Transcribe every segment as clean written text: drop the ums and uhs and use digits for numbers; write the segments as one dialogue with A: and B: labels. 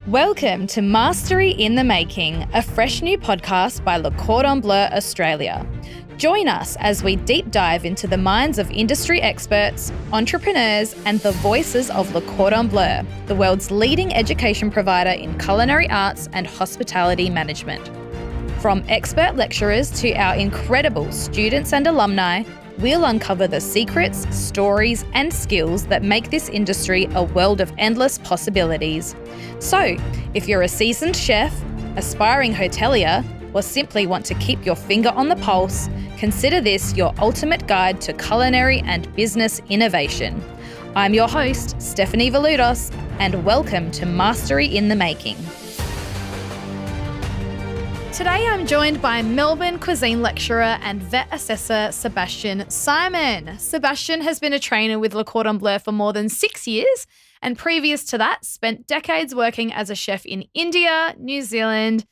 A: Welcome to Mastery in the Making, a fresh new podcast by Cordon Bleu Australia. Join us as we deep dive into the minds of industry experts, entrepreneurs, and the voices of Cordon Bleu, the world's leading education provider in culinary arts and hospitality management. From expert lecturers to our incredible students and alumni, we'll uncover the secrets, stories, and skills that make this industry a world of endless possibilities. So, if you're a seasoned chef, aspiring hotelier, or simply want to keep your finger on the pulse, consider this your ultimate guide to culinary and business innovation. I'm your host, Stephanie Valudos, and welcome to Mastery in the Making. Today I'm joined by Melbourne cuisine lecturer and vet assessor Sebastian Simon. Sebastian has been a trainer with Cordon Bleu for more than 6 years, and previous to that spent decades working as a chef in India, New Zealand,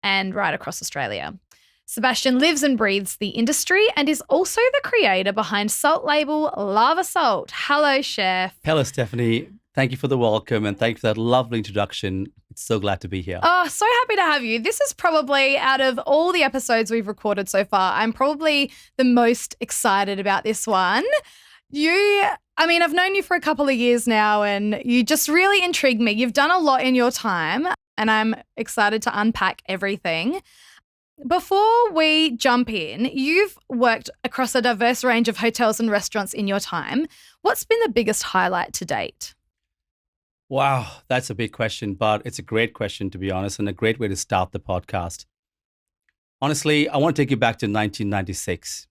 A: and right across Australia. Sebastian lives and breathes the industry and is also the creator behind salt label Lava Salt. Hello, chef.
B: Hello, Stephanie. Thank you for the welcome and thank you for that lovely introduction. It's so glad to be here.
A: Oh, so happy to have you. This is probably, out of all the episodes we've recorded so far, I'm probably the most excited about this one. I've known you for a couple of years now and you just really intrigued me. You've done a lot in your time and I'm excited to unpack everything. Before we jump in, you've worked across a diverse range of hotels and restaurants in your time. What's been the biggest highlight to date?
B: Wow, that's a big question, but it's a great question, to be honest, and a great way to start the podcast. Honestly, I want to take you back to 1996,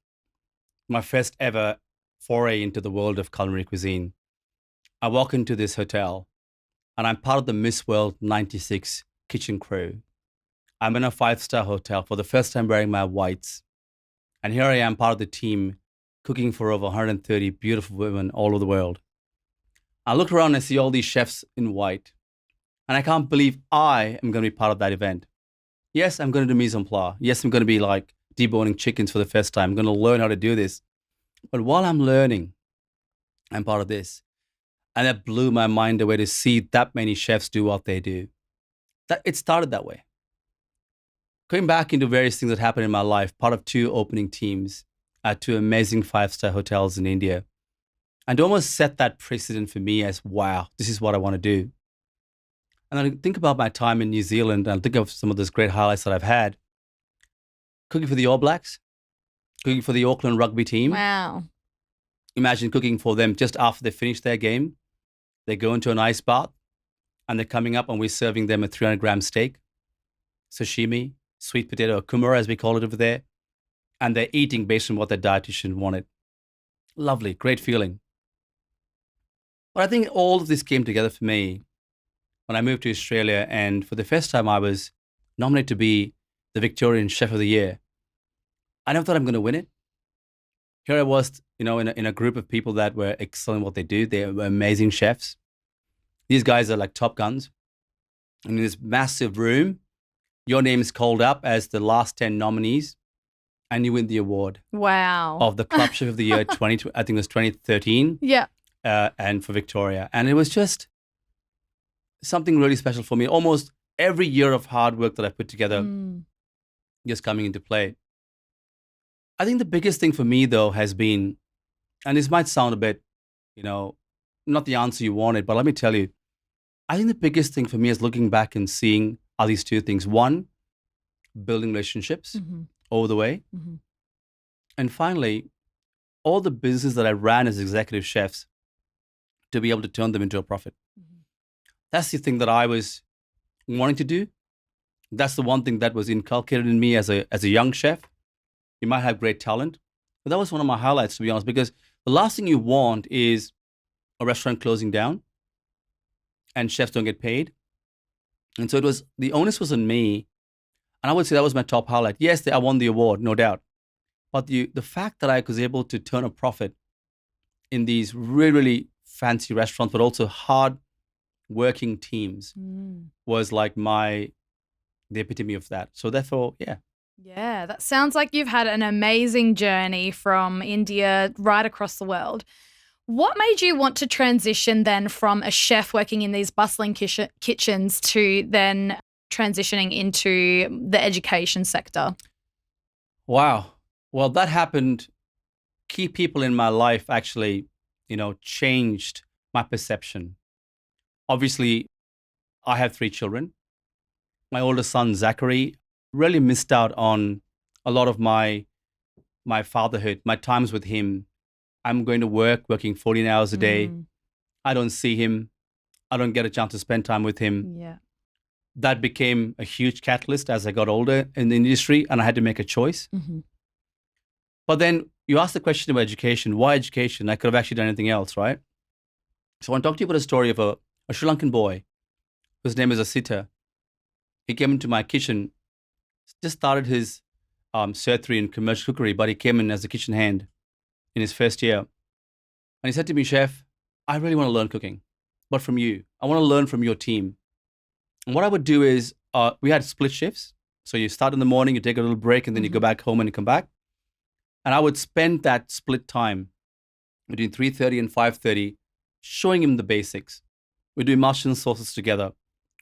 B: my first ever foray into the world of culinary cuisine. I walk into this hotel, and I'm part of the Miss World 96 kitchen crew. I'm in a 5-star hotel for the first time wearing my whites, and here I am, part of the team, cooking for over 130 beautiful women all over the world. I look around and see all these chefs in white, and I can't believe I am going to be part of that event. Yes, I'm going to do mise en place. Yes, I'm going to be like deboning chickens for the first time. I'm going to learn how to do this. But while I'm learning, I'm part of this. And that blew my mind away to see that many chefs do what they do. It started that way. Going back into various things that happened in my life, part of 2 opening teams at 2 amazing 5-star hotels in India. And almost set that precedent for me as, wow, this is what I want to do. And I think about my time in New Zealand and I think of some of those great highlights that I've had. Cooking for the All Blacks, cooking for the Auckland rugby team.
A: Wow.
B: Imagine cooking for them just after they finish their game. They go into an ice bath and they're coming up and we're serving them a 300-gram steak, sashimi, sweet potato, or kumara as we call it over there. And they're eating based on what their dietitian wanted. Lovely, great feeling. But I think all of this came together for me when I moved to Australia, and for the first time I was nominated to be the Victorian Chef of the Year. I never thought I'm going to win it. Here I was, in a group of people that were excellent at what they do. They were amazing chefs. These guys are like top guns. And in this massive room, your name is called up as the last 10 nominees, and you win the award.
A: Wow.
B: Of the Club Chef of the Year, I think it was 2013.
A: Yeah.
B: And for Victoria. And it was just something really special for me. Almost every year of hard work that I put together just coming into play. I think the biggest thing for me, though, has been, and this might sound a bit, not the answer you wanted, but let me tell you, I think the biggest thing for me is looking back and seeing are these 2 things. One, building relationships over the way. Mm-hmm. And finally, all the businesses that I ran as executive chefs, to be able to turn them into a profit. Mm-hmm. That's the thing that I was wanting to do. That's the one thing that was inculcated in me as a young chef. You might have great talent, but that was one of my highlights, to be honest, because the last thing you want is a restaurant closing down and chefs don't get paid. And so the onus was on me. And I would say that was my top highlight. Yes, I won the award, no doubt. But the fact that I was able to turn a profit in these really, really fancy restaurants, but also hard working teams was like the epitome of that. So therefore, yeah.
A: Yeah, that sounds like you've had an amazing journey from India right across the world. What made you want to transition then from a chef working in these bustling kitchens to then transitioning into the education sector?
B: Wow. Well, that happened. Key people in my life actually, changed my perception. Obviously, I have 3 children. My oldest son, Zachary, really missed out on a lot of my fatherhood, my times with him. I'm going to working 14 hours a day. I don't see him. I don't get a chance to spend time with him.
A: Yeah.
B: That became a huge catalyst as I got older in the industry, and I had to make a choice. But then you asked the question about education. Why education? I could have actually done anything else, right? So I want to talk to you about a story of a Sri Lankan boy whose name is Asita. He came into my kitchen, just started his Cert 3 in commercial cookery, but he came in as a kitchen hand in his first year. And he said to me, "Chef, I really want to learn cooking, but from you. I want to learn from your team." And what I would do is, we had split shifts. So you start in the morning, you take a little break, and then you go back home and you come back. And I would spend that split time between 3:30 and 5:30 showing him the basics. We do emulsion sauces together.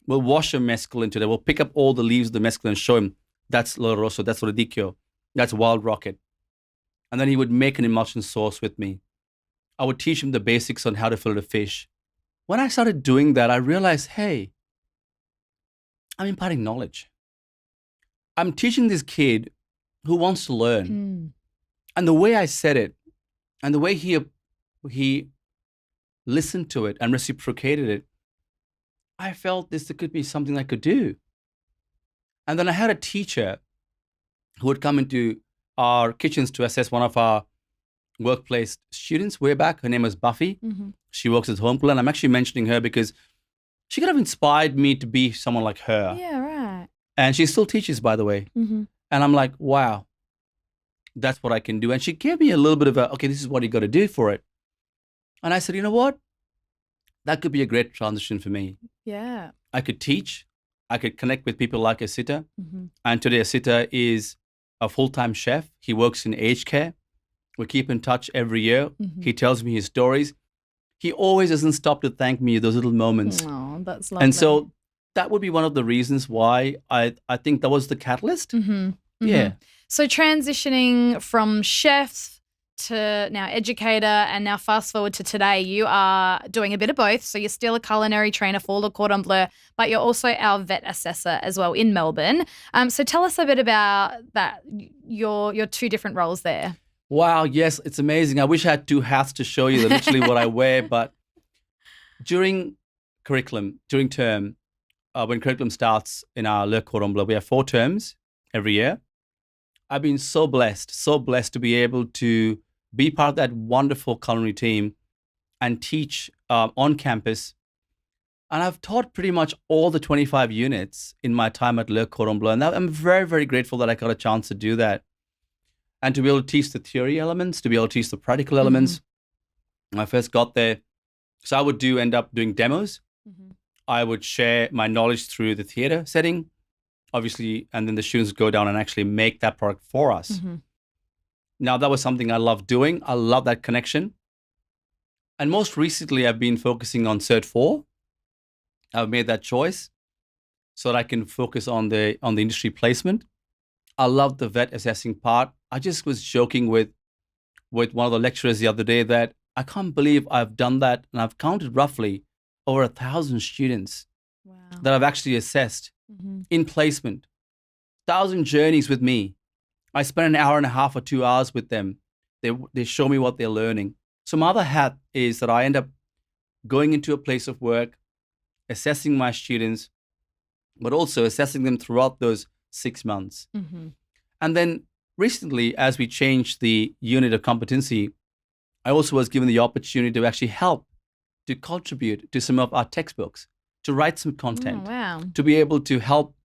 B: We'll wash a mescaline today. We'll pick up all the leaves of the mescaline and show him that's Loroso, that's Radicchio, that's Wild Rocket. And then he would make an emulsion sauce with me. I would teach him the basics on how to fillet a fish. When I started doing that, I realized, hey, I'm imparting knowledge. I'm teaching this kid who wants to learn. And the way I said it, and the way he listened to it and reciprocated it, I felt this could be something I could do. And then I had a teacher who would come into our kitchens to assess one of our workplace students way back. Her name was Buffy. She works at Home Pool, and I'm actually mentioning her because she could have inspired me to be someone like her.
A: Yeah, right.
B: And she still teaches, by the way. And I'm like, wow, that's what I can do. And she gave me a little bit of okay, this is what you got to do for it. And I said, you know what? That could be a great transition for me.
A: Yeah.
B: I could teach. I could connect with people like Asita. And today Asita is a full-time chef. He works in aged care. We keep in touch every year. He tells me his stories. He always doesn't stop to thank me, those little moments.
A: Oh, that's lovely.
B: And so that would be one of the reasons why I think that was the catalyst. Yeah.
A: So transitioning from chef to now educator, and now fast forward to today, you are doing a bit of both. So you're still a culinary trainer for the Cordon Bleu, but you're also our vet assessor as well in Melbourne. So tell us a bit about that, your 2 different roles there.
B: Wow, yes, it's amazing. I wish I had 2 hats to show you literally what I wear, but during term, when curriculum starts in our Le Cordon Bleu, we have 4 terms every year. I've been so blessed to be able to be part of that wonderful culinary team and teach on campus. And I've taught pretty much all the 25 units in my time at Le Cordon Bleu. And I'm very, very grateful that I got a chance to do that. And to be able to teach the theory elements, to be able to teach the practical elements. When I first got there, so I would end up doing demos. I would share my knowledge through the theater setting, obviously, and then the students go down and actually make that product for us. Now, that was something I loved doing. I love that connection. And most recently, I've been focusing on Cert 4. I've made that choice so that I can focus on the industry placement. I love the vet assessing part. I just was joking with one of the lecturers the other day that I can't believe I've done that, and I've counted roughly over 1,000 students that I've actually assessed in placement. 1,000 journeys with me. I spend an hour and a half or 2 hours with them. They show me what they're learning. So my other hat is that I end up going into a place of work, assessing my students, but also assessing them throughout those 6 months. And then recently, as we changed the unit of competency, I also was given the opportunity to actually help to contribute to some of our textbooks, to write some content, to be able to help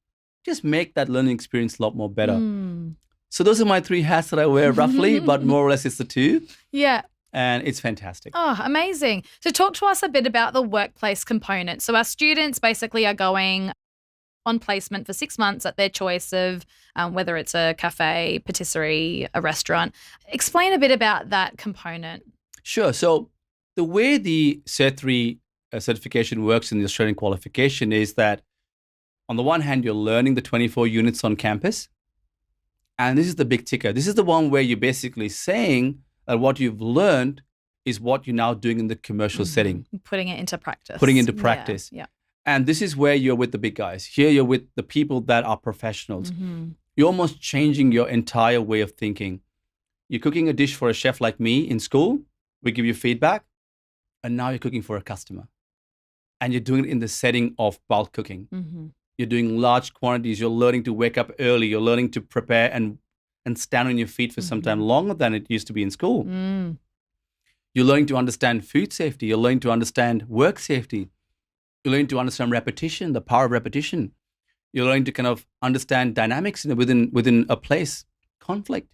B: just make that learning experience a lot more better. So those are my 3 hats that I wear roughly, but more or less it's the 2.
A: Yeah.
B: And it's fantastic.
A: Oh, amazing. So talk to us a bit about the workplace component. So our students basically are going on placement for 6 months at their choice of whether it's a cafe, patisserie, a restaurant. Explain a bit about that component.
B: Sure. So The way the CET3 certification works in the Australian qualification is that on the one hand, you're learning the 24 units on campus. And this is the big ticker. This is the one where you're basically saying that what you've learned is what you're now doing in the commercial setting.
A: Putting it into practice.
B: Putting into practice.
A: Yeah.
B: And this is where you're with the big guys. Here you're with the people that are professionals. You're almost changing your entire way of thinking. You're cooking a dish for a chef like me in school. We give you feedback. And now you're cooking for a customer. And you're doing it in the setting of bulk cooking. You're doing large quantities. You're learning to wake up early. You're learning to prepare and stand on your feet for some time longer than it used to be in school. You're learning to understand food safety. You're learning to understand work safety. You're learning to understand repetition, the power of repetition. You're learning to kind of understand dynamics within a place, conflict.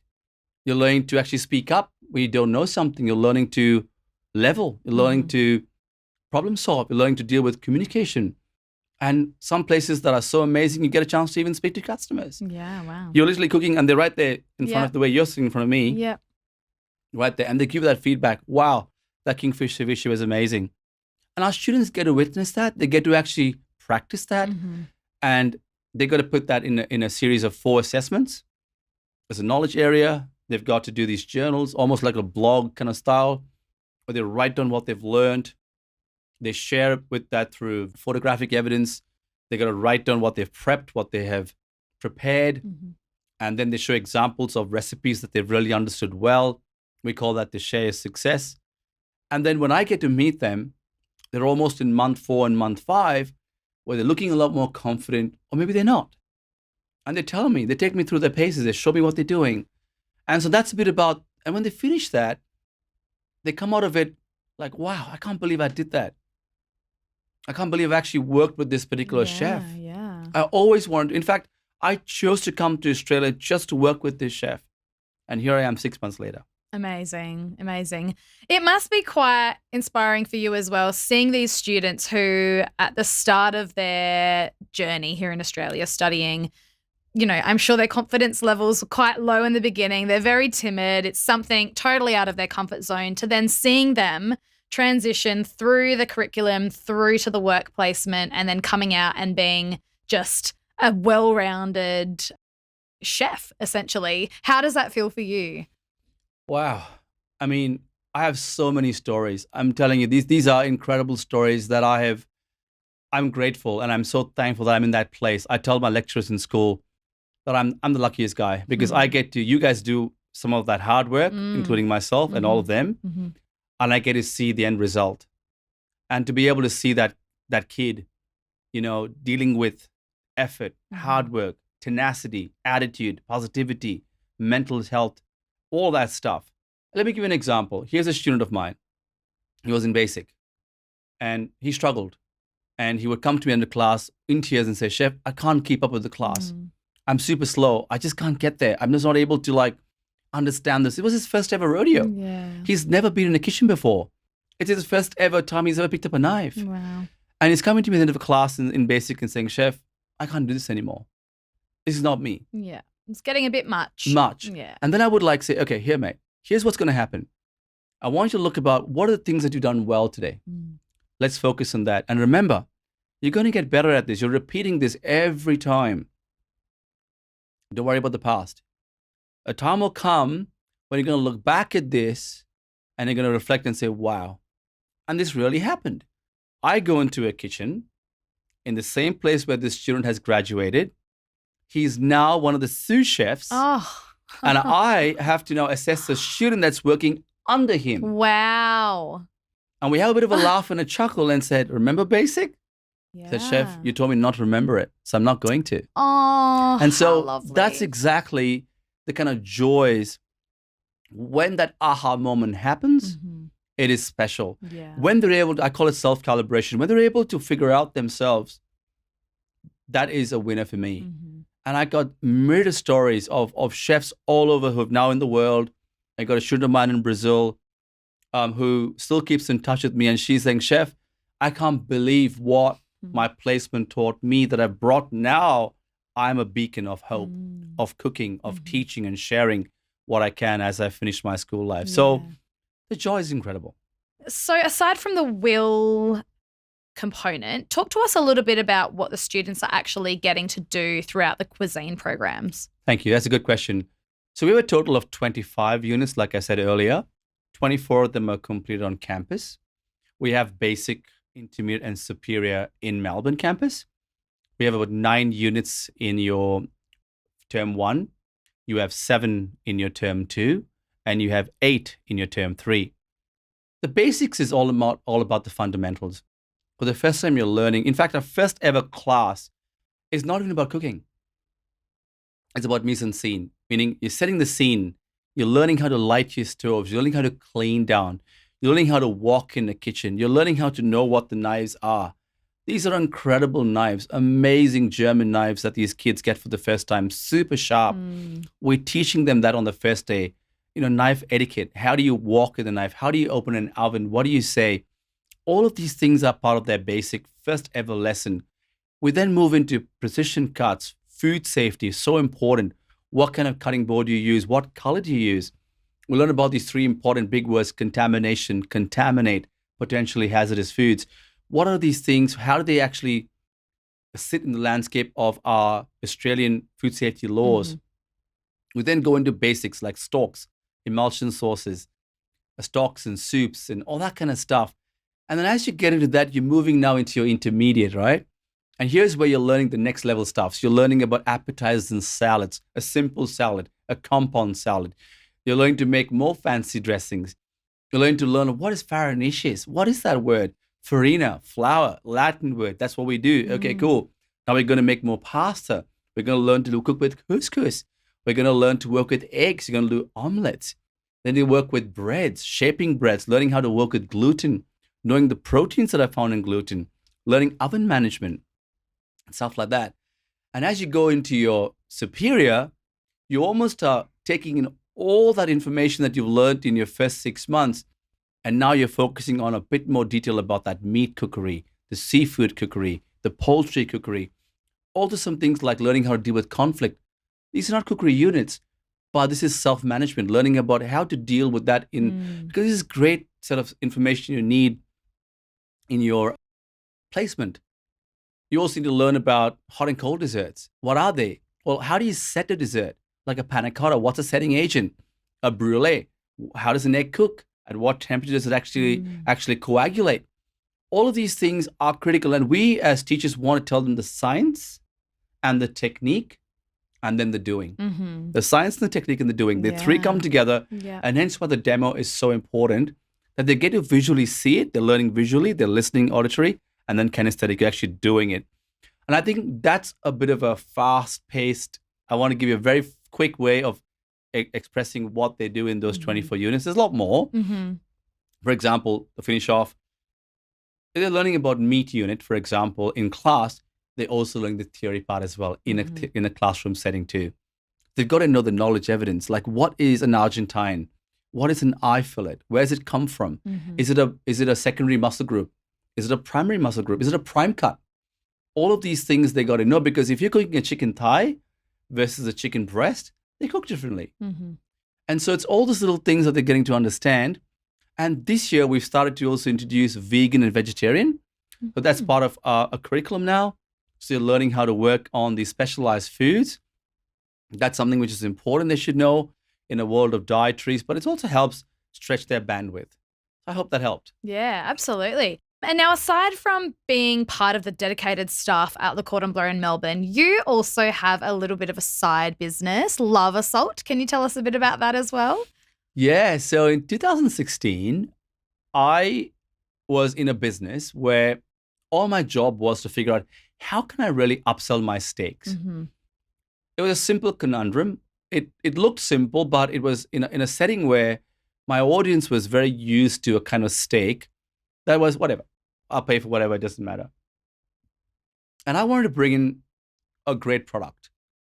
B: You're learning to actually speak up when you don't know something. You're learning to level. You're learning to problem solve. You're learning to deal with communication. And some places that are so amazing, you get a chance to even speak to customers.
A: Yeah, wow.
B: You're literally cooking and they're right there in front of the way you're sitting in front of me.
A: Yeah.
B: Right there. And they give you that feedback. Wow, that kingfish ceviche was amazing. And our students get to witness that. They get to actually practice that. And they got to put that in a series of 4 assessments. There's a knowledge area. They've got to do these journals, almost like a blog kind of style, where they write down what they've learned. They share with that through photographic evidence. They got to write down what they've prepped, what they have prepared. And then they show examples of recipes that they've really understood well. We call that the share success. And then when I get to meet them, they're almost in month 4 and month 5, where they're looking a lot more confident, or maybe they're not. And they tell me, they take me through their paces, they show me what they're doing. And so that's a bit about, and when they finish that, they come out of it like, wow, I can't believe I did that. I can't believe I actually worked with this particular chef.
A: Yeah.
B: I always wanted, in fact, I chose to come to Australia just to work with this chef. And here I am 6 months later.
A: Amazing, amazing. It must be quite inspiring for you as well, seeing these students who at the start of their journey here in Australia studying, you know, I'm sure their confidence levels are quite low in the beginning. They're very timid. It's something totally out of their comfort zone, to then seeing them transition through the curriculum, through to the work placement, and then coming out and being just a well-rounded chef, essentially. How does that feel for you?
B: Wow. I mean, I have so many stories. I'm telling you, these are incredible stories that I'm grateful and I'm so thankful that I'm in that place. I tell my lecturers in school that I'm the luckiest guy, because I get to, you guys do some of that hard work, including myself and all of them. And I get to see the end result. And to be able to see that kid, you know, dealing with effort, hard work, tenacity, attitude, positivity, mental health, all that stuff. Let me give you an example. Here's a student of mine. He was in basic and he struggled. And he would come to me in the class in tears and say, Chef, I can't keep up with the class. I'm super slow. I just can't get there. I'm just not able to understand this. It was his first ever rodeo.
A: Yeah.
B: He's never been in a kitchen before. It's his first ever time he's ever picked up a knife.
A: Wow.
B: And he's coming to me at the end of a class in basic and saying, Chef, I can't do this anymore. This is not me.
A: Yeah. It's getting a bit much. Yeah.
B: And then I would say, okay, here, mate, here's what's going to happen. I want you to look about what are the things that you've done well today. Let's focus on that. And remember, you're going to get better at this. You're repeating this every time. Don't worry about the past. A time will come when you're going to look back at this and you're going to reflect and say, wow, and this really happened. I go into a kitchen in the same place where this student has graduated. He's now one of the sous chefs.
A: Oh.
B: And I have to now assess the student that's working under him.
A: Wow.
B: And we have a bit of a laugh and a chuckle and said, remember basic?
A: Yeah.
B: I said, Chef, you told me not to remember it, so I'm not going to.
A: Oh,
B: and so
A: how lovely.
B: That's exactly the kind of joys. When that aha moment happens, it is special.
A: Yeah.
B: When they're able to, I call it self-calibration, when they're able to figure out themselves, that is a winner for me. And I got myriad of stories of chefs all over who are now in the world. I got a student of mine in Brazil who still keeps in touch with me. And she's saying, Chef, I can't believe what my placement taught me that I've brought now. I'm a beacon of hope, of cooking, of teaching and sharing what I can as I finish my school life. So the joy is incredible.
A: So aside from the will component, talk to us a little bit about what the students are actually getting to do throughout the cuisine programs.
B: Thank you. That's a good question. So we have a total of 25 units, like I said earlier. 24 of them are completed on campus. We have basic, intermediate, and superior in Melbourne campus. We have about 9 units in your term 1. You have 7 in your term 2, and you have 8 in your term 3. The basics is all about the fundamentals. For the first time you're learning, in fact, our first ever class is not even about cooking. It's about mise en scene, meaning you're setting the scene. You're learning how to light your stoves. You're learning how to clean down. You're learning how to walk in the kitchen. You're learning how to know what the knives are. These are incredible knives, amazing German knives that these kids get for the first time, super sharp. We're teaching them that on the first day. Knife etiquette. How do you walk with a knife? How do you open an oven? What do you say? All of these things are part of their basic first ever lesson. We then move into precision cuts, food safety is so important. What kind of cutting board do you use? What color do you use? We learn about these 3 important big words: contamination, contaminate, potentially hazardous foods. What are these things? How do they actually sit in the landscape of our Australian food safety laws? We then go into basics like stocks, emulsion sauces, stocks and soups and all that kind of stuff. And then as you get into that, you're moving now into your intermediate, right? And here's where you're learning the next level stuff. So you're learning about appetizers and salads, a simple salad, a compound salad. You're learning to make more fancy dressings. You're learning to learn what is farinaceous. What is that word? Farina, flour, Latin word. That's what we do. Okay, cool. Now we're going to make more pasta. We're going to learn to cook with couscous. We're going to learn to work with eggs. You're going to do omelets. Then you work with breads, shaping breads, learning how to work with gluten, knowing the proteins that are found in gluten, learning oven management, stuff like that. And as you go into your superior, you almost are taking in all that information that you've learned in your first 6 months. And now you're focusing on a bit more detail about that meat cookery, the seafood cookery, the poultry cookery. Also some things like learning how to deal with conflict. These are not cookery units, but this is self-management, learning about how to deal with that because this is great set of information you need in your placement. You also need to learn about hot and cold desserts. What are they? Well, how do you set a dessert? Like a panna cotta, what's a setting agent? A brulee, how does an egg cook? At what temperature does it actually coagulate? All of these things are critical. And we as teachers want to tell them the science and the technique and then the doing. The science and the technique and the doing. The 3 come together. And hence why the demo is so important, that they get to visually see it. They're learning visually, they're listening auditory, and then kinesthetic, actually doing it. And I think that's a bit of a fast-paced, I want to give you a very quick way of expressing what they do in those 24 units. There's a lot more. For example, to finish off, if they're learning about meat unit, for example, in class, they also learn the theory part as well in a classroom setting too. They've got to know the knowledge evidence, like what is an Argentine? What is an eye fillet? Where does it come from? Is it a secondary muscle group? Is it a primary muscle group? Is it a prime cut? All of these things they got to know, because if you're cooking a chicken thigh versus a chicken breast, they cook differently. And so it's all those little things that they're getting to understand. And this year we've started to also introduce vegan and vegetarian. But that's part of a curriculum now. So you're learning how to work on these specialized foods. That's something which is important they should know in a world of dietaries, but it also helps stretch their bandwidth. I hope that helped.
A: Yeah, absolutely. And now, aside from being part of the dedicated staff at the Cordon Bleu in Melbourne, you also have a little bit of a side business, Love Assault. Can you tell us a bit about that as well?
B: Yeah, so in 2016, I was in a business where all my job was to figure out how can I really upsell my steaks. It was a simple conundrum. It looked simple, but it was in a setting where my audience was very used to a kind of steak that was whatever. I'll pay for whatever, it doesn't matter. And I wanted to bring in a great product.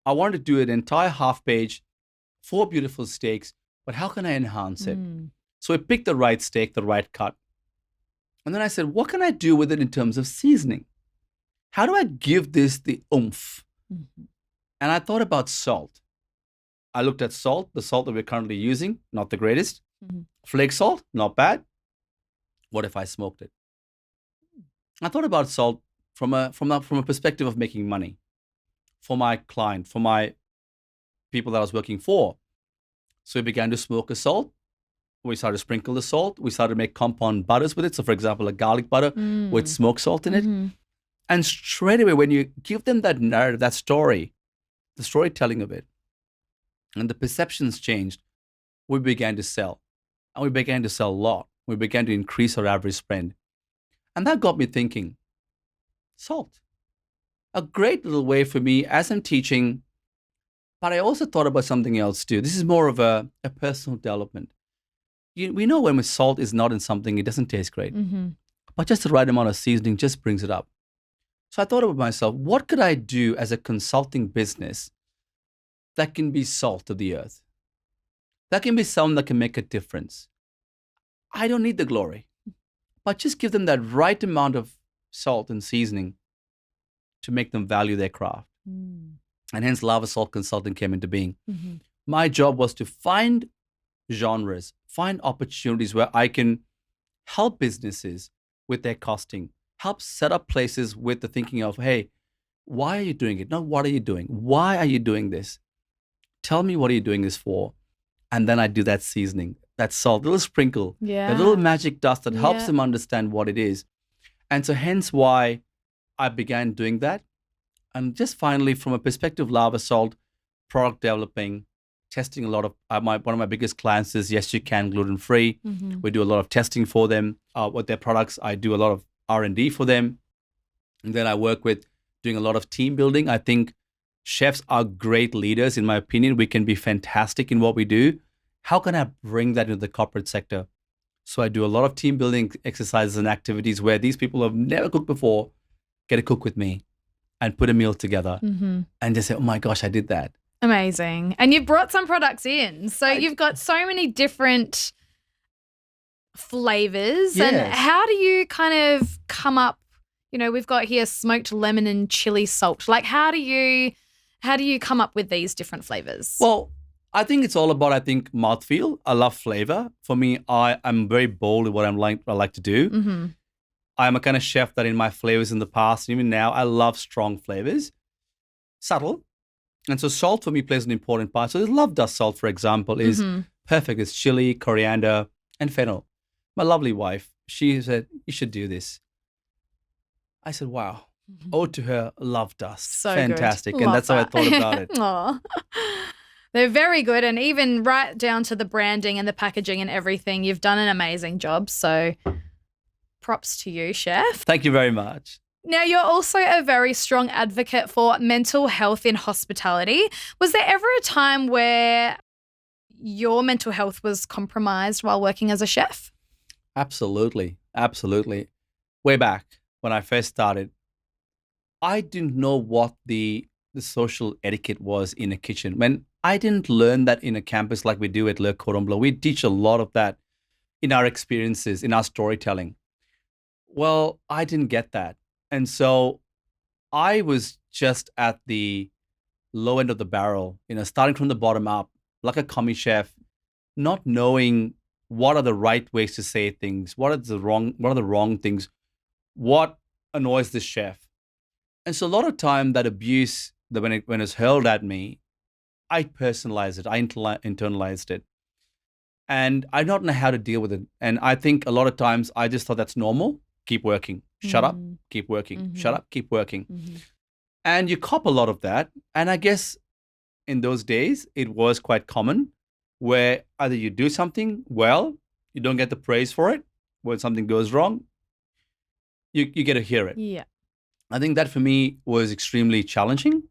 B: I wanted to do an entire half page, 4 beautiful steaks, but how can I enhance it? So I picked the right steak, the right cut. And then I said, what can I do with it in terms of seasoning? How do I give this the oomph? And I thought about salt. I looked at salt, the salt that we're currently using, not the greatest. Flake salt, not bad. What if I smoked it? I thought about salt from a perspective of making money for my client, for my people that I was working for. So we began to smoke a salt. We started to sprinkle the salt. We started to make compound butters with it. So, for example, a garlic butter with smoked salt in it. And straight away, when you give them that narrative, that story, the storytelling of it, and the perceptions changed, we began to sell. And we began to sell a lot. We began to increase our average spend. And that got me thinking, salt, a great little way for me as I'm teaching. But I also thought about something else too. This is more of a personal development. We know when salt is not in something, it doesn't taste great. But just the right amount of seasoning just brings it up. So I thought about myself, what could I do as a consulting business that can be salt of the earth? That can be something that can make a difference. I don't need the glory, but just give them that right amount of salt and seasoning to make them value their craft. And hence Lava Salt Consulting came into being. My job was to find genres, find opportunities where I can help businesses with their costing, help set up places with the thinking of, hey, why are you doing it? Not what are you doing? Why are you doing this? Tell me what are you doing this for? And then I do that seasoning, that salt, little sprinkle, a little magic dust that helps them understand what it is. And so hence why I began doing that. And just finally, from a perspective of Lava Salt, product developing, testing a lot of, one of my biggest clients is Yes You Can gluten-free. We do a lot of testing for them with their products. I do a lot of R&D for them. And then I work with doing a lot of team building. I think chefs are great leaders, in my opinion. We can be fantastic in what we do. How can I bring that into the corporate sector? So I do a lot of team building exercises and activities where these people who have never cooked before get to cook with me and put a meal together and just say, oh my gosh, I did that.
A: Amazing. And you've brought some products in. So you've got so many different flavors.
B: Yes.
A: And how do you kind of come up, we've got here smoked lemon and chili salt. Like how do you come up with these different flavors?
B: Well, I think it's all about, mouthfeel. I love flavor. For me, I'm very bold in what I like to do. I'm a kind of chef that in my flavors in the past, even now, I love strong flavors. Subtle. And so salt for me plays an important part. So the love dust salt, for example, is perfect. It's chili, coriander, and fennel. My lovely wife, she said, you should do this. I said, wow. Ode to her, love dust.
A: So
B: fantastic.
A: Good.
B: And
A: Love
B: that's how I thought about it.
A: Aw. They're very good. And even right down to the branding and the packaging and everything, you've done an amazing job. So props to you, chef.
B: Thank you very much.
A: Now, you're also a very strong advocate for mental health in hospitality. Was there ever a time where your mental health was compromised while working as a chef?
B: Absolutely. Absolutely. Way back when I first started, I didn't know what the social etiquette was in a kitchen. When I didn't learn that in a campus like we do at Le Cordon Bleu, we teach a lot of that in our experiences, in our storytelling. Well, I didn't get that. And so I was just at the low end of the barrel, starting from the bottom up, like a commie chef, not knowing what are the right ways to say things, what are the wrong things, what annoys the chef. And so a lot of time that abuse, that when it's hurled at me, I personalized it, I internalized it. And I don't know how to deal with it. And I think a lot of times I just thought that's normal. Keep working. Shut up, keep working. Shut up, keep working. And you cop a lot of that. And I guess in those days, it was quite common where either you do something well, you don't get the praise for it. When something goes wrong, you get to hear it.
A: Yeah.
B: I think that for me was extremely challenging.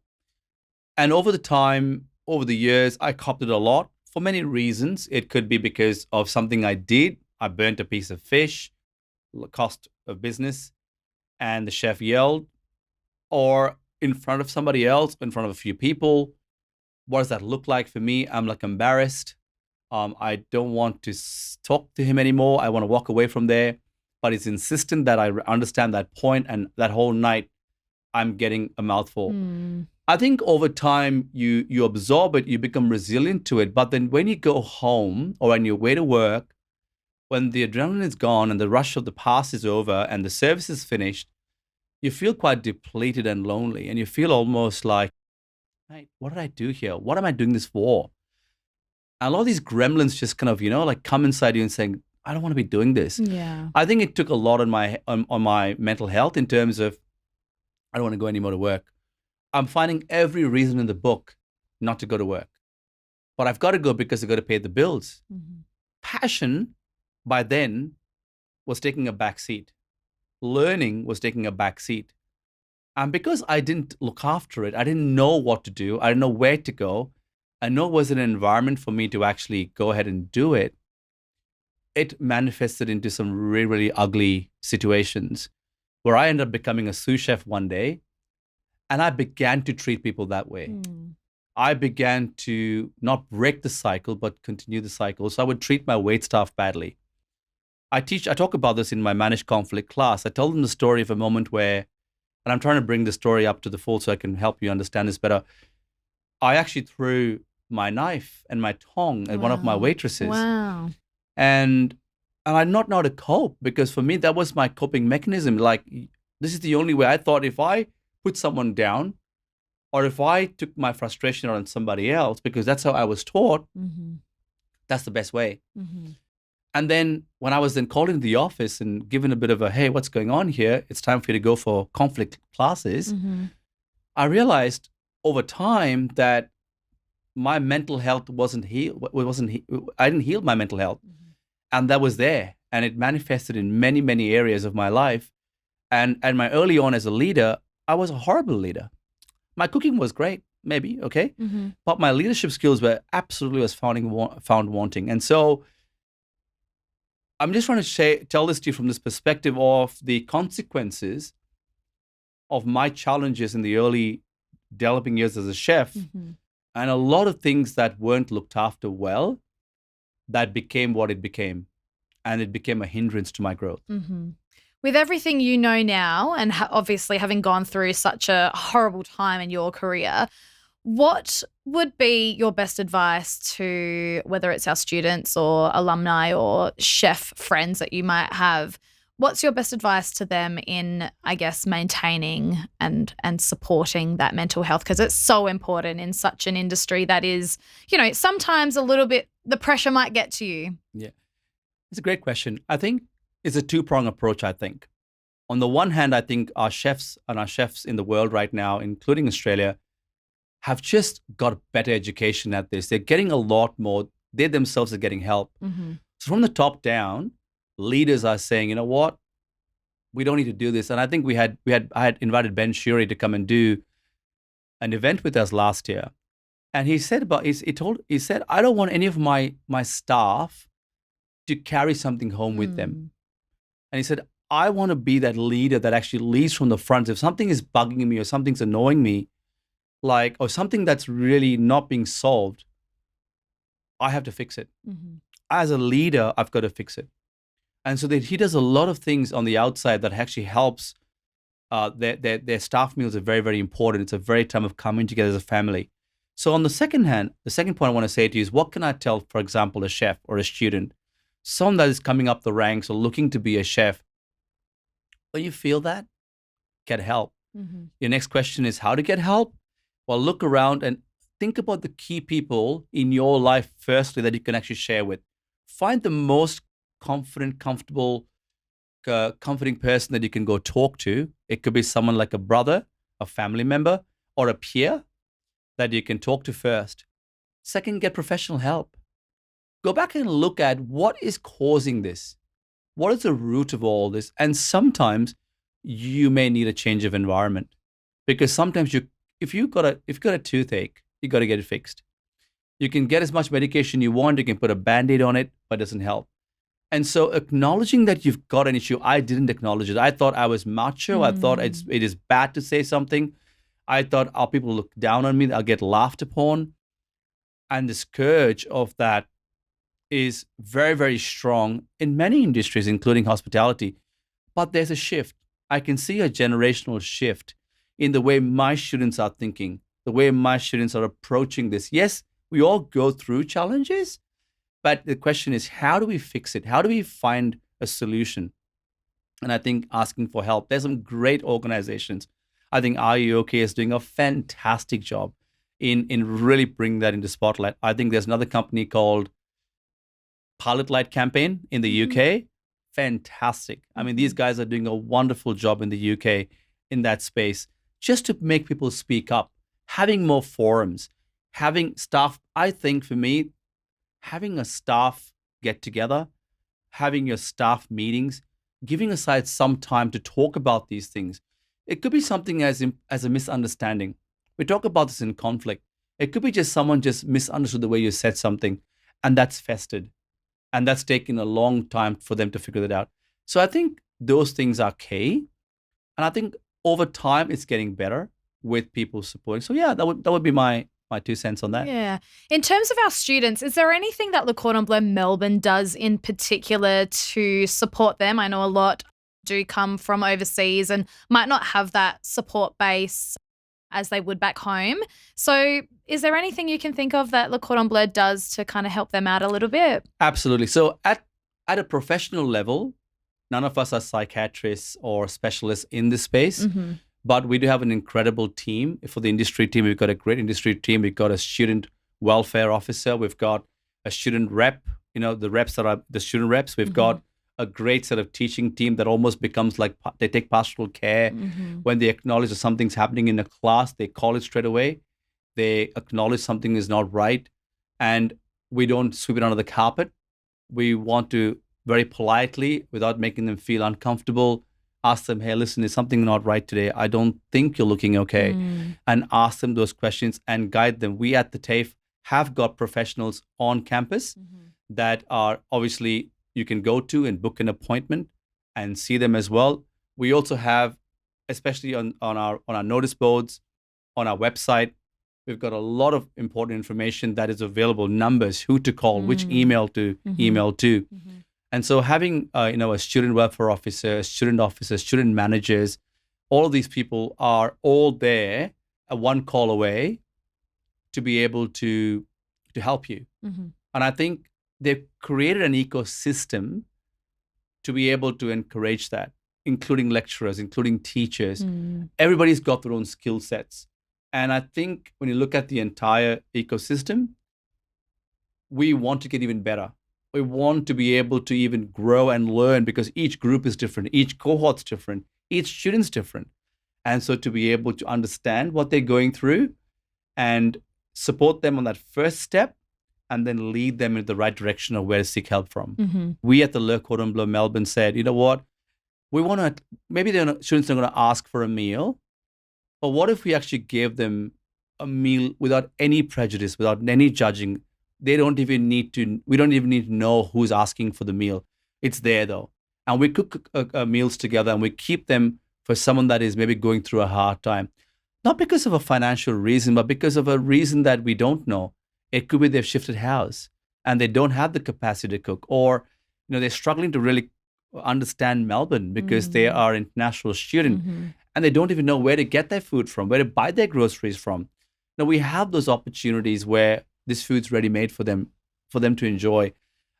B: And over the years, I copped it a lot for many reasons. It could be because of something I did. I burnt a piece of fish, cost of business, and the chef yelled, or in front of somebody else, in front of a few people. What does that look like for me? I'm embarrassed. I don't want to talk to him anymore. I want to walk away from there. But it's insistent that I understand that point, and that whole night I'm getting a mouthful. I think over time you absorb it, you become resilient to it. But then when you go home or on your way to work, when the adrenaline is gone and the rush of the past is over and the service is finished, you feel quite depleted and lonely. And you feel almost like, hey, what did I do here? What am I doing this for? And a lot of these gremlins just kind of, like come inside you and saying, I don't want to be doing this.
A: Yeah.
B: I think it took a lot on my mental health in terms of, I don't want to go anymore to work. I'm finding every reason in the book not to go to work. But I've got to go because I've got to pay the bills.
A: Mm-hmm.
B: Passion by then was taking a back seat. Learning was taking a back seat. And because I didn't look after it, I didn't know what to do. I didn't know where to go. I know it was an environment for me to actually go ahead and do it. It manifested into some really, really ugly situations where I ended up becoming a sous chef one day. And I began to treat people that way.
A: Mm.
B: I began to not break the cycle, but continue the cycle. So I would treat my wait staff badly. I talk about this in my managed conflict class. I tell them the story of a moment where, and I'm trying to bring the story up to the full so I can help you understand this better. I actually threw my knife and my tongue at one of my waitresses.
A: Wow.
B: And I did not know how to cope, because for me, that was my coping mechanism. Like, this is the only way. I thought if I put someone down, or if I took my frustration out on somebody else, because that's how I was taught,
A: Mm-hmm.
B: that's the best way.
A: Mm-hmm.
B: And then when I was then called into the office and given a bit of a, hey, what's going on here? It's time for you to go for conflict classes.
A: Mm-hmm.
B: I realized over time that my mental health wasn't healed. I didn't heal my mental health.
A: Mm-hmm.
B: And that was there. And it manifested in many, many areas of my life. And my early on as a leader, I was a horrible leader. My cooking was great, maybe, okay?
A: Mm-hmm.
B: But my leadership skills were absolutely found wanting. And so I'm just trying to tell this to you from this perspective of the consequences of my challenges in the early developing years as a chef,
A: Mm-hmm.
B: and a lot of things that weren't looked after well, that became what it became. And it became a hindrance to my growth.
A: Mm-hmm. With everything you know now, and obviously having gone through such a horrible time in your career, what would be your best advice to, whether it's our students or alumni or chef friends that you might have? What's your best advice to them in, I guess, maintaining and supporting that mental health? Because it's so important in such an industry that is, sometimes a little bit, the pressure might get to you.
B: Yeah, it's a great question. I think it's a two-pronged approach, I think. On the one hand, I think our chefs in the world right now, including Australia, have just got better education at this. They're getting a lot more. They themselves are getting help.
A: Mm-hmm.
B: So from the top down, leaders are saying, you know what, we don't need to do this. And I think I had invited Ben Shuri to come and do an event with us last year. And he said, I don't want any of my staff to carry something home with them. And he said, I want to be that leader that actually leads from the front. If something is bugging me or something's annoying me, or something that's really not being solved, I have to fix it.
A: Mm-hmm.
B: As a leader, I've got to fix it. And so he does a lot of things on the outside that actually helps. Their staff meals are very, very important. It's a very time of coming together as a family. So on the second hand, the second point I want to say to you is, what can I tell, for example, a chef or a student, someone that is coming up the ranks or looking to be a chef? When you feel that, get help.
A: Mm-hmm.
B: Your next question is how to get help? Well, look around and think about the key people in your life, firstly, that you can actually share with. Find the most confident, comfortable, comforting person that you can go talk to. It could be someone like a brother, a family member, or a peer that you can talk to first. Second, get professional help. Go back and look at what is causing this. What is the root of all this? And sometimes you may need a change of environment, because sometimes if you've got a toothache, you got to get it fixed. You can get as much medication you want. You can put a Band-Aid on it, but it doesn't help. And so acknowledging that you've got an issue, I didn't acknowledge it. I thought I was macho. I thought it is bad to say something. I thought, people look down on me. I'll get laughed upon. And the scourge of that is very, very strong in many industries, including hospitality. But there's a shift. I can see a generational shift in the way my students are thinking, the way my students are approaching this. Yes, we all go through challenges, But the question is, how do we fix it? How do we find a solution? And I think asking for help. There's some great organizations. I think RUOK is doing a fantastic job in really bringing that into spotlight. I think there's another company called Pilot Light Campaign in the UK. Fantastic. I mean, these guys are doing a wonderful job in the UK in that space, just to make people speak up, having more forums, having staff. I think for me, having a staff get together, having your staff meetings, giving aside some time to talk about these things. It could be something as a misunderstanding. We talk about this in conflict. It could be just someone just misunderstood the way you said something, and that's festered. And that's taken a long time for them to figure that out. So I think those things are key. And I think over time, it's getting better with people supporting. So yeah, that would be my 2 cents on that.
A: Yeah. In terms of our students, is there anything that Le Cordon Bleu Melbourne does in particular to support them? I know a lot do come from overseas and might not have that support base as they would back home. So is there anything you can think of that Le Cordon Bleu does to kind of help them out a little bit?
B: Absolutely. So at a professional level, none of us are psychiatrists or specialists in this space, but we do have an incredible team. For the industry team, we've got a great industry team. We've got a student welfare officer. We've got a student rep, the reps that are the student reps. We've got a great sort of teaching team that almost becomes like they take pastoral care. When they acknowledge that something's happening in a class, they call it straight away. They acknowledge something is not right, and we don't sweep it under the carpet. We want to very politely, without making them feel uncomfortable, ask them, hey, listen, is something not right today? I don't think you're looking okay. And ask them those questions and guide them. We at the TAFE have got professionals on campus that are obviously you can go to and book an appointment and see them as well. We also have, especially on our notice boards, on our website, we've got a lot of important information that is available, numbers, who to call, which email to email to. And so having a student welfare officer, student managers, all of these people are all there, a one call away, to be able to help you. And I think they've created an ecosystem to be able to encourage that, including lecturers, including teachers. Everybody's got their own skill sets. And I think when you look at the entire ecosystem, we want to get even better. We want to be able to even grow and learn, because each group is different, each cohort's different, each student's different. And so to be able to understand what they're going through and support them on that first step, and then lead them in the right direction of where to seek help from. We at the Le Cordon Bleu Melbourne said, you know what, we want to, maybe the students are going to ask for a meal, but what if we actually gave them a meal without any prejudice, without any judging? We don't even need to know who's asking for the meal. It's there though. And we cook meals together, and we keep them for someone that is maybe going through a hard time. Not because of a financial reason, but because of a reason that we don't know. It could be they've shifted house and they don't have the capacity to cook, or they're struggling to really understand Melbourne because they are an international student and they don't even know where to get their food from, where to buy their groceries from. Now we have those opportunities where this food's ready-made for them to enjoy.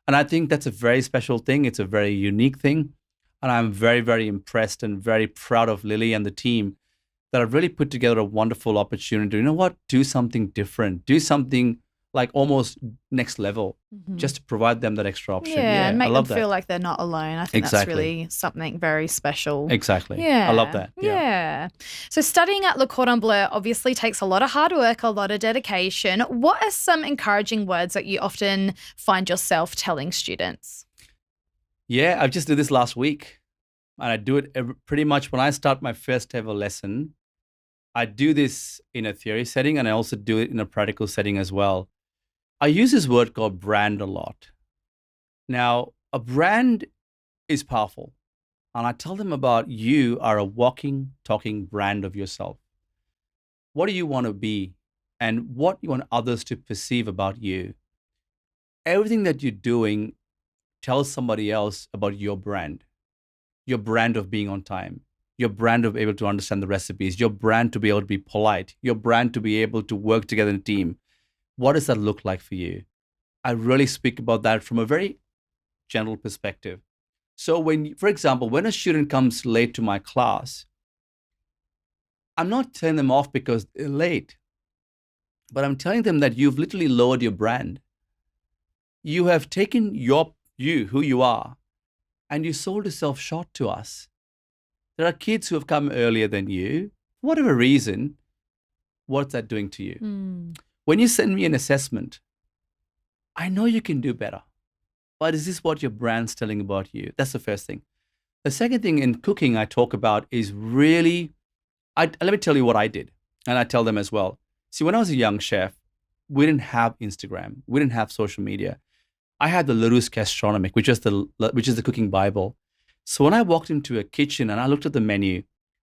B: And I think that's a very special thing. It's a very unique thing. And I'm very, very impressed and very proud of Lily and the team that have really put together a wonderful opportunity to, do something different, do something like almost next level, just to provide them that extra option.
A: Yeah, and make them feel like they're not alone. I think that's really something very special.
B: Exactly.
A: Yeah.
B: I love that.
A: Yeah. So studying at Le Cordon Bleu obviously takes a lot of hard work, a lot of dedication. What are some encouraging words that you often find yourself telling students?
B: Yeah, I just did this last week, and I do it pretty much when I start my first ever lesson. I do this in a theory setting, and I also do it in a practical setting as well. I use this word called brand a lot. Now, a brand is powerful. And I tell them about you are a walking, talking brand of yourself. What do you want to be? And what you want others to perceive about you? Everything that you're doing tells somebody else about your brand of being on time, your brand of able to understand the recipes, your brand to be able to be polite, your brand to be able to work together in a team. What does that look like for you? I really speak about that from a very general perspective. So when, for example, when a student comes late to my class, I'm not telling them off because they're late, but I'm telling them that you've literally lowered your brand. You have taken who you are, and you sold yourself short to us. There are kids who have come earlier than you, for whatever reason. What's that doing to you? When you send me an assessment, I know you can do better, but is this what your brand's telling about you? That's the first thing. The second thing in cooking I talk about is really, let me tell you what I did, and I tell them as well. See, when I was a young chef, we didn't have Instagram, we didn't have social media. I had the Larousse Gastronomique, which is the cooking Bible. So when I walked into a kitchen and I looked at the menu,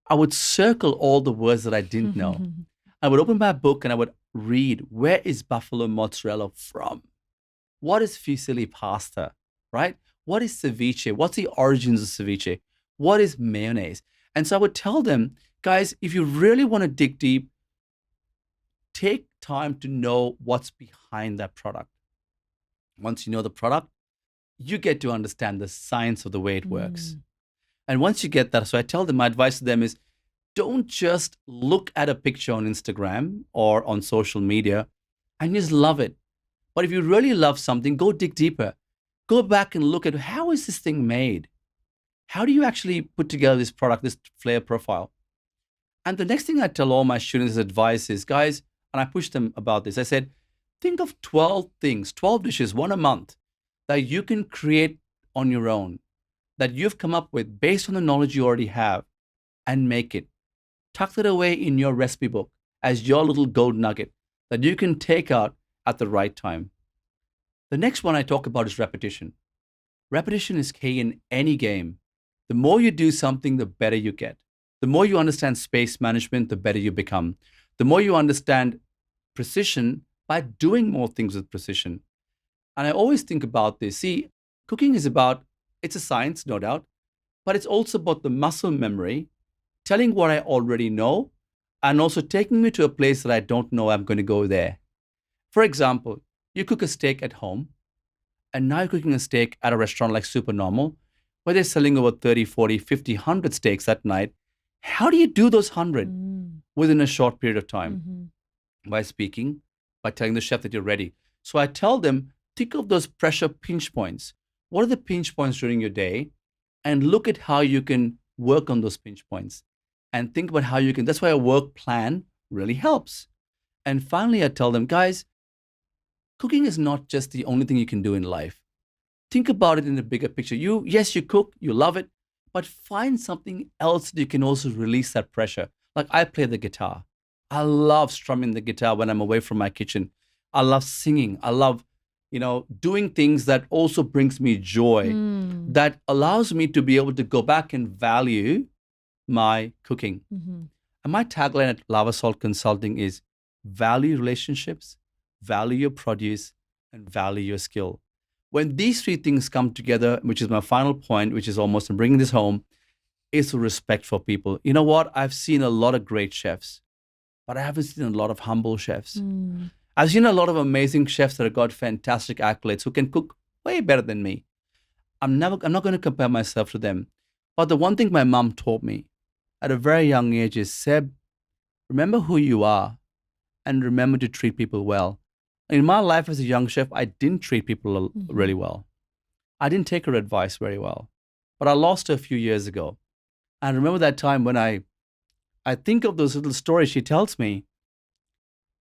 B: I would circle all the words that I didn't know. I would open my book and I would read, where is buffalo mozzarella from? What is fusilli pasta, right? What is ceviche? What's the origins of ceviche? What is mayonnaise? And so I would tell them, guys, if you really want to dig deep, take time to know what's behind that product. Once you know the product, you get to understand the science of the way it works. And once you get that, so I tell them, my advice to them is, don't just look at a picture on Instagram or on social media and just love it. But if you really love something, go dig deeper. Go back and look at, how is this thing made? How do you actually put together this product, this flair profile? And the next thing I tell all my students' advice is, guys, and I push them about this, I said, think of 12 things, 12 dishes, one a month, that you can create on your own, that you've come up with based on the knowledge you already have, and make it. Tuck it away in your recipe book as your little gold nugget that you can take out at the right time. The next one I talk about is repetition. Repetition is key in any game. The more you do something, the better you get. The more you understand space management, the better you become. The more you understand precision by doing more things with precision. And I always think about this. See, cooking is it's a science, no doubt, but it's also about the muscle memory, telling what I already know, and also taking me to a place that I don't know I'm going to go there. For example, you cook a steak at home, and now you're cooking a steak at a restaurant like Supernormal, where they're selling over 30, 40, 50, 100 steaks that night. How do you do those 100 within a short period of time? By speaking, by telling the chef that you're ready. So I tell them, think of those pressure pinch points. What are the pinch points during your day? And look at how you can work on those pinch points. And think about how you can, that's why a work plan really helps. And finally, I tell them, guys, cooking is not just the only thing you can do in life. Think about it in the bigger picture. Yes, you cook, you love it, but find something else that you can also release that pressure. Like I play the guitar. I love strumming the guitar when I'm away from my kitchen. I love singing. I love, doing things that also brings me joy, that allows me to be able to go back and value my cooking. And my tagline at Lava Salt Consulting is value relationships, value your produce, and value your skill. When these three things come together, which is my final point, which is almost I'm bringing this home, is respect for people. You know what? I've seen a lot of great chefs, but I haven't seen a lot of humble chefs. I've seen a lot of amazing chefs that have got fantastic accolades who can cook way better than me. I'm not going to compare myself to them. But the one thing my mom taught me at a very young age is, Seb, remember who you are and remember to treat people well. In my life as a young chef, I didn't treat people really well. I didn't take her advice very well. But I lost her a few years ago. And I remember that time when I think of those little stories she tells me.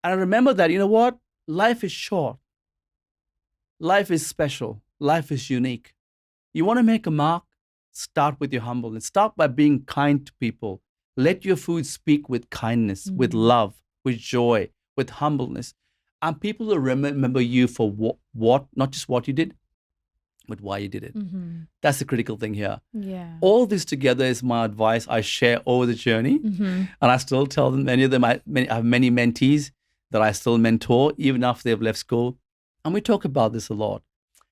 B: And I remember that, you know what? Life is short. Life is special. Life is unique. You want to make a mark? Start with your humbleness. Start by being kind to people. Let your food speak with kindness, with love, with joy, with humbleness. And people will remember you for what, not just what you did, but why you did it. That's the critical thing here.
A: Yeah.
B: All this together is my advice I share over the journey. And I still tell them, many of them, I have many mentees that I still mentor, even after they've left school. And we talk about this a lot.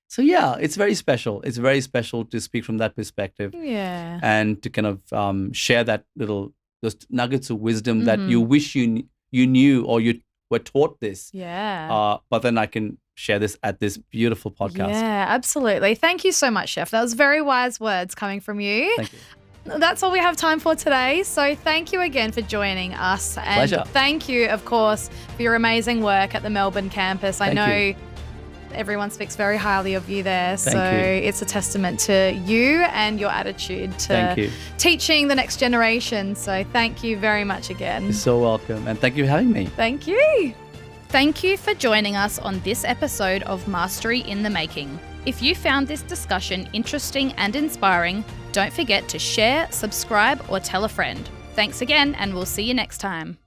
B: So yeah, it's very special. It's very special to speak from that perspective.
A: Yeah.
B: And to kind of share those nuggets of wisdom that you wish you knew, or you were taught this.
A: Yeah.
B: But then I can share this at this beautiful podcast.
A: Yeah, absolutely. Thank you so much, Chef. That was very wise words coming from you.
B: Thank you.
A: That's all we have time for today. So thank you again for joining us. And
B: Pleasure.
A: thank you, of course, for your amazing work at the Melbourne campus. I know everyone speaks very highly of you there.
B: Thank
A: so
B: you.
A: it's a testament to you and your attitude to teaching the next generation. So thank you very much again.
B: You're so welcome. And thank you for having me.
A: Thank you. Thank you for joining us on this episode of Mastery in the Making. If you found this discussion interesting and inspiring, don't forget to share, subscribe, or tell a friend. Thanks again, and we'll see you next time.